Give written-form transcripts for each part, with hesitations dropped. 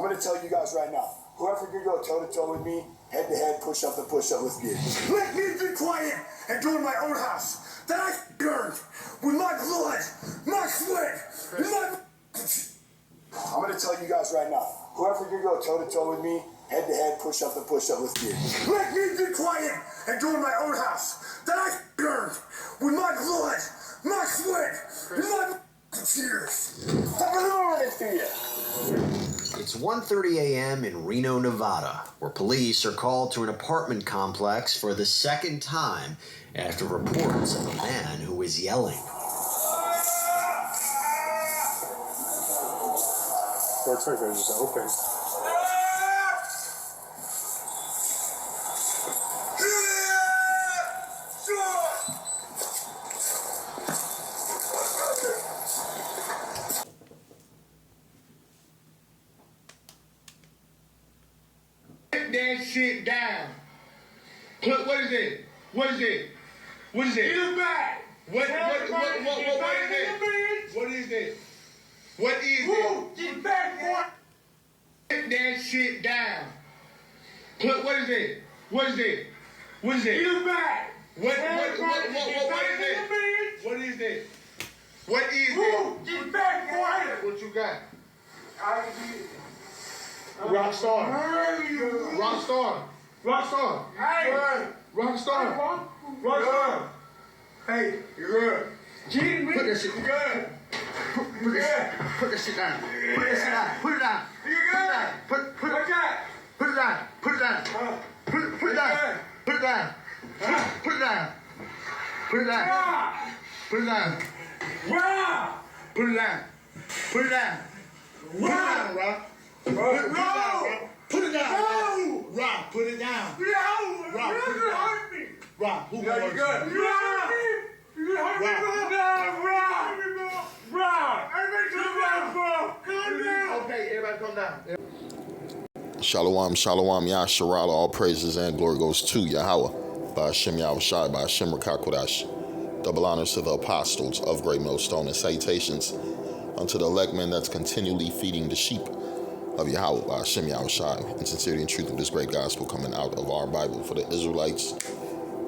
gonna tell you guys right now, whoever could go toe-to-toe with me, head-to-head, push-up to push-up, let's get it. Let me be quiet and do in my own house that I earned with my blood, my sweat, and my... I'm gonna tell you guys right now, whoever could go toe-to-toe with me, head-to-head, push-up to push-up, let's get it. Let me be quiet and do in my own house that I earned with my blood, my sweat, and my tears. I'm gonna it to you. It's 1:30 a.m. in Reno, Nevada, where police are called to an apartment complex for the second time after reports of a man who is yelling. Looks like they're just open. That shit down. What is it? What is it? What is it? Get it back. What is it? What is it? What is it? Get back, boy. Get that shit down. What is it? What is it? What is it? Get it back. What is it? What is it? What is it? Get back, boy. What you got? Rockstar. Hey. Rockstar. Hey, you good? Put that shit. You good? Put that shit down. Put that shit down. Put it down. You good? Put it down. Put it down. Put it down. Put it down. Put it down. Put it down. Put it down. Put it down. Put it down. Put it down. Put it down, Rob. Put it down. Rob, put it down. Rob, put it down. Rob, who gonna hurt you? Okay, everybody come down. Shalom, shalom, Yasharala, all praises and glory goes to Yahweh, by Hashem Yahushai, by Hashem Rakakodash. Double honors to the apostles of Great Millstone and salutations unto the elect men that's continually feeding the sheep of Yahweh, by Hashem Yahushai, in sincerity and truth of this great gospel coming out of our Bible for the Israelites,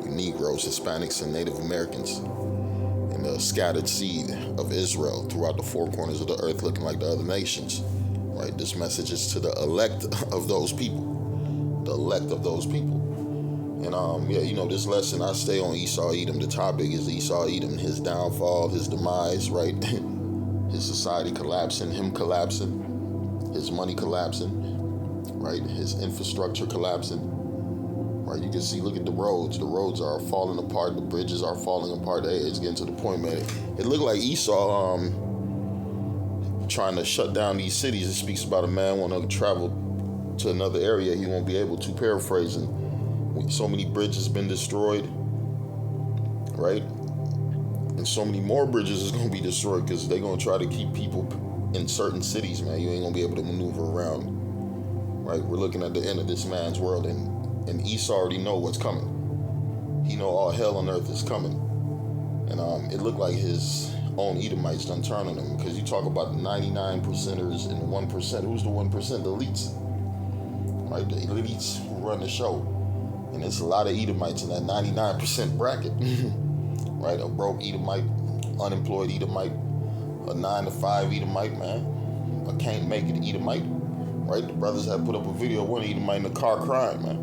you Negroes, Hispanics, and Native Americans, and the scattered seed of Israel throughout the four corners of the earth looking like the other nations. Right, this message is to the elect of those people, the elect of those people. And yeah, you know, this lesson, I stay on Esau Edom. The topic is Esau Edom, his downfall, his demise, right? His society collapsing, him collapsing, his money collapsing, right? His infrastructure collapsing, right? You can see, look at the roads. The roads are falling apart. The bridges are falling apart. Hey, it's getting to the point, man. It looked like Esau, trying to shut down these cities. It speaks about a man want to travel to another area he won't be able to, paraphrasing. So many bridges been destroyed, right? And so many more bridges is going to be destroyed because they're going to try to keep people in certain cities, man. You ain't going to be able to maneuver around, right? We're looking at the end of this man's world, and Esau already know what's coming. He know all hell on earth is coming. And it looked like his own Edomites done turned on him, because you talk about the 99 percenters and the 1%. Who's the 1%? The elites, right? The elites who run the show. And there's a lot of Edomites in that 99% bracket, right? A broke Edomite, unemployed Edomite, a 9-to-5 Edomite, man. A can't make it Edomite, right? The brothers had put up a video of one Edomite in the car crying, man.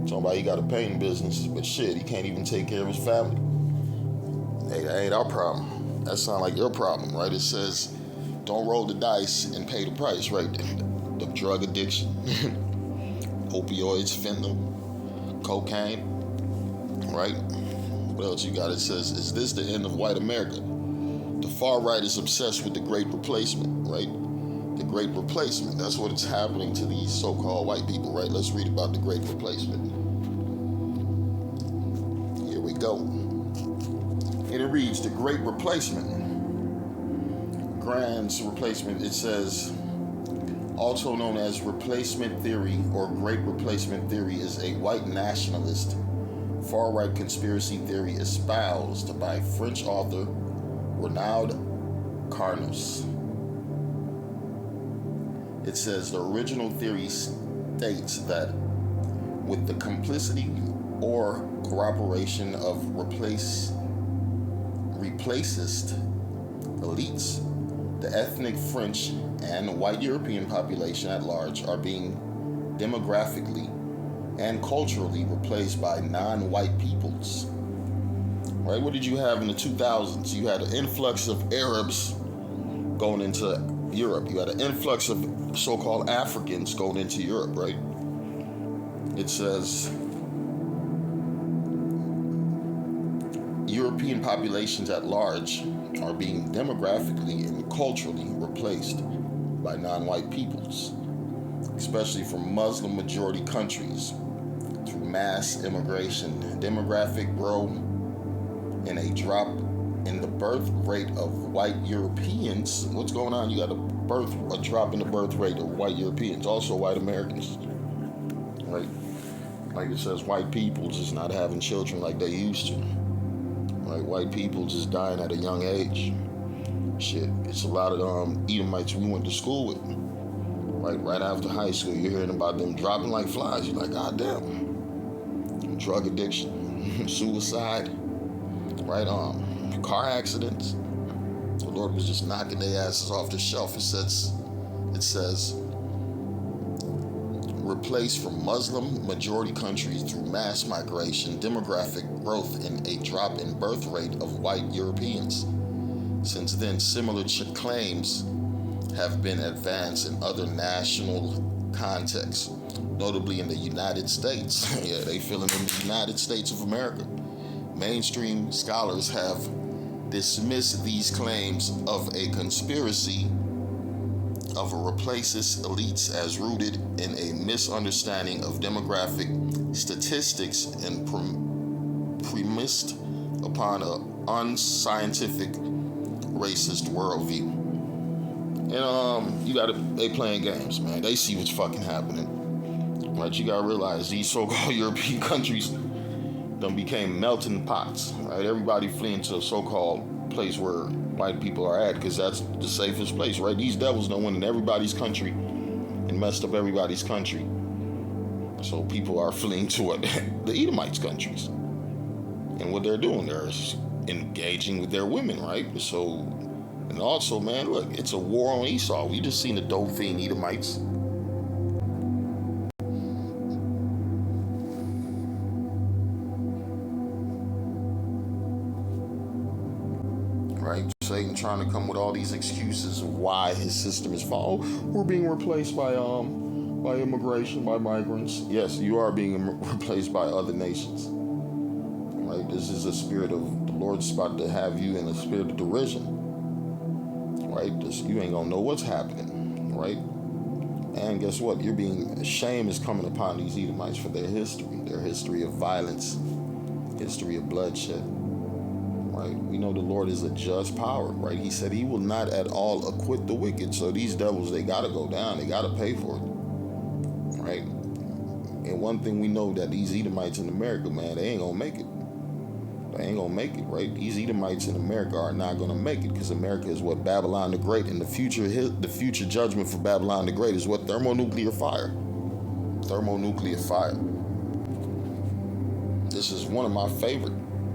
Talking about he got a painting business, but shit, he can't even take care of his family. Hey, that ain't our problem. That sounds like your problem, right? It says, don't roll the dice and pay the price, right? The drug addiction, opioids, fentanyl, cocaine, right? What else you got? It says, is this the end of white America? The far right is obsessed with the great replacement, right? The great replacement. That's what is happening to these so-called white people, right? Let's read about the great replacement. Here we go. And it reads, the great replacement. Grand's replacement, it says, also known as replacement theory or great replacement theory, is a white nationalist, far-right conspiracy theory espoused by French author Renaud Carnot. It says the original theory states that with the complicity or cooperation of replacist elites, the ethnic French and white European population at large are being demographically and culturally replaced by non-white peoples. Right? What did you have in the 2000s? You had an influx of Arabs going into Europe. You had an influx of so-called Africans going into Europe, right? It says European populations at large are being demographically and culturally replaced by non-white peoples, especially from Muslim majority countries, through mass immigration, demographic growth, and a drop in the birth rate of white Europeans. What's going on? You got a drop in the birth rate of white Europeans, also white Americans, right? Like it says, white peoples is not having children like they used to. Right? White peoples is dying at a young age. Shit, it's a lot of Edomites we went to school with. Right after high school, you're hearing about them dropping like flies. You're like, God damn. Drug addiction, suicide, right? Car accidents. The Lord was just knocking their asses off the shelf. It says, replaced from Muslim majority countries through mass migration, demographic growth, and a drop in birth rate of white Europeans. Since then, similar claims have been advanced in other national contexts, notably in the United States. Yeah, they feeling in the United States of America. Mainstream scholars have dismissed these claims of a conspiracy of a replacist elites as rooted in a misunderstanding of demographic statistics and premised upon an unscientific racist worldview. And they playing games, man. They see what's fucking happening. Right? You gotta realize these so-called European countries done became melting pots. Right? Everybody fleeing to a so-called place where white people are at, because that's the safest place, right? These devils done went in everybody's country and messed up everybody's country. So people are fleeing to what? The Edomites' countries. And what they're doing, they're engaging with their women, right? So, and also, man, look, it's a war on Esau. We just seen the dope fiend Edomites. Right? Satan trying to come with all these excuses of why his system is falling. We're being replaced by immigration, by migrants. Yes, you are being replaced by other nations. Right? This is a spirit of the Lord's about to have you in a spirit of derision. Right? You ain't gonna know what's happening. Right? And guess what? Shame is coming upon these Edomites for their history of violence, history of bloodshed. Right? We know the Lord is a just power, right? He said he will not at all acquit the wicked. So these devils, they gotta go down. They gotta pay for it. Right? And one thing we know, that these Edomites in America, man, they ain't gonna make it. They ain't gonna make it, right? These Edomites in America are not gonna make it, because America is what? Babylon the Great. And the future judgment for Babylon the Great is what? Thermonuclear fire. Thermonuclear fire. This is one of my favorite.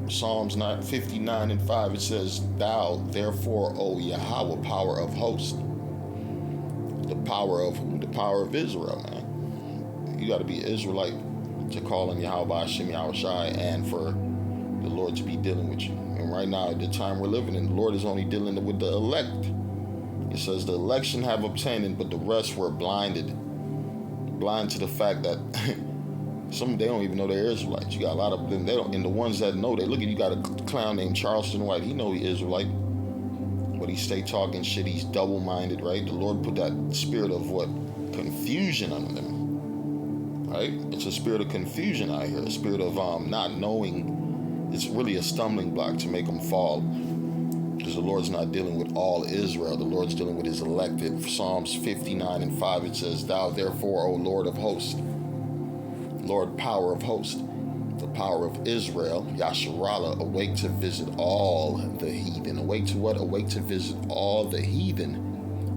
Psalms 59 and 5, it says, Thou, therefore, O Yahweh, power of hosts. The power of Israel, man. You got to be an Israelite to call on Yahweh Hashem Yahushai, and for the Lord to be dealing with you. And right now, at the time we're living in, the Lord is only dealing with the elect. It says the election have obtained, but the rest were blind to the fact that they don't even know they're Israelites. You got a lot of them, they don't, and the ones that know, you got a clown named Charleston White. He know he Israelite, but he stay talking shit. He's double-minded, right? The Lord put that spirit of what? Confusion on them, right? It's a spirit of confusion out here, a spirit of not knowing. It's really a stumbling block to make them fall, because the Lord's not dealing with all Israel. The Lord's dealing with his elected. Psalms 59 and 5, it says, Thou therefore, O Lord of hosts, Lord, power of hosts, the power of Israel, Yasharallah, awake to visit all the heathen. Awake to what? Awake to visit all the heathen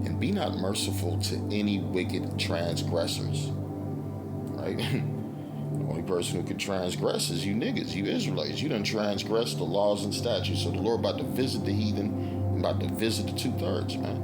and be not merciful to any wicked transgressors. Right? The only person who could transgress is you niggas, you Israelites. You done transgressed the laws and statutes. So the Lord about to visit the heathen, about to visit the 2/3, man.